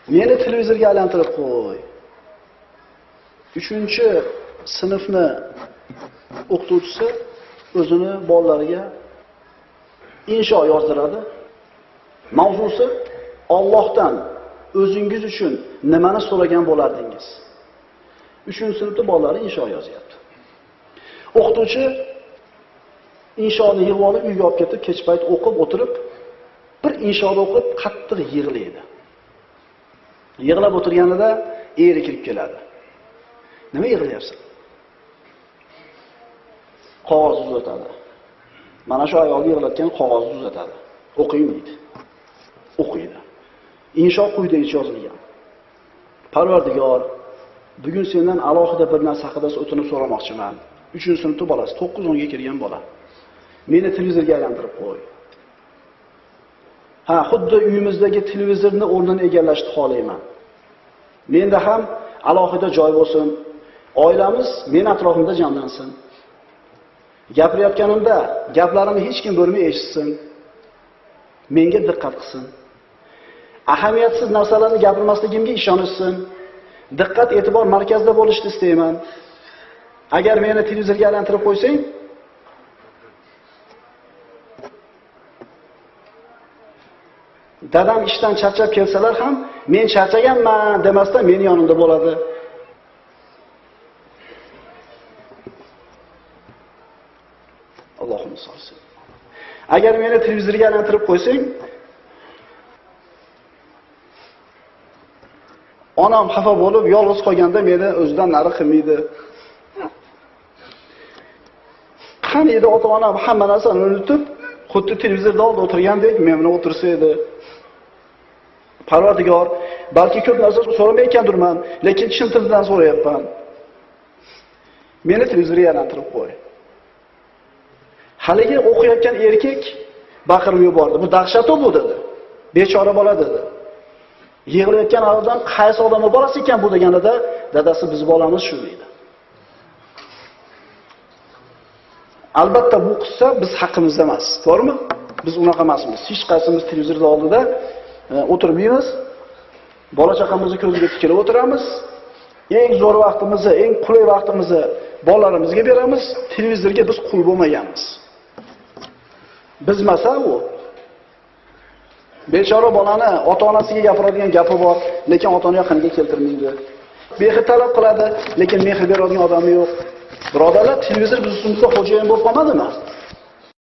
Meni televizorga aylantirib qo'y. 3-sinfni o'qituvchisi o'zini bolalariga insho yozdiradi. Mavzusi Allohdan o'zingiz uchun nimani so'ragan bo'lardingiz? 3-sinfda bolalari insho yozyapti. O'qituvchi inshoni yig'ib olib uyga olib ketib, kech payt o'qib o'tirib, bir inshoni o'qib qattiq yig'laydi. Yig'lab o'tirganida eri kirib keladi. Nima yig'layapsan? Qog'oz uzatadi. Mana shu ayolni yig'latgan qog'ozni uzatadi. O'qiymaydi. O'qiydi. Insho quyidagicha yozilgan. Parvardigor, bugun sendan alohida bir narsa haqida o'tinib so'ramoqchiman. 3-sinfda bolasi, 9-10 ga kirgan bola. Meni televizorga aylantirib qo'y. Ha, xuddi uyimizdagi televizorni o'rnini egallashni xohlayman. Menda ham alohida joy bo'lsin. Oilamiz men atrofimda jamlansin. Gapirayotganimda gaplarimni hech kim bo'lmay eshitsin. Menga diqqat qilsin. Ahamiyatsiz narsalarni gapirmasligimga ishonsin. Diqqat e'tibor markazida bo'lishni istayman. Agar meni televizorga aylantirib qo'ysang, dadam ishdan charchab kelsalar ham men charchaganman demasdan meni yonimda bo'ladi. Allohim solsin. Agar meni televizorga aylantirib qo'ysang, onam xafa bo'lib yolg'iz qolganda meni o'zidan nari qilmaydi. Qaniydi ota-onam hamma narsani unutib, xuddi televizorda oldida o'tirgandek men bilan o'tirsa edi. Parvardigor, balki ko'p narsa so'ramayotgandurman, lekin chin tildan so'rayapman. Meni televizorga aylantirib qo'y. Haligi o'qiyotgan erkak baqirib yubordi. Bu dahshat bu dedi. Bechora bola dedi. Yig'layotgan ayoldan qaysi odamning bolasi ekan bu deganida, dadasi biz bolamiz shu deydi. Albatta bu qissa biz haqimizda emas, to'g'rimi? Biz unaqa emasmiz. Hech qaysimiz televizorda oldida o'tirmaymiz. Bola chaqamizni ko'ziga tikilib o'tiramiz. Eng zo'r vaqtimizni, eng qulay vaqtimizni bolalarimizga beramiz. Televizorga biz qul bo'lmaganmiz. Biz masa u. Bechora bolani ota-onasiga gapiradigan gapi bor, lekin ota-ona yaqiniga keltirmaydi. Mehr talab qiladi, lekin mehr beradigan odami yo'q. Birodarlar, televizor biz ustimizda xo'jayin bo'lib qolmadimi?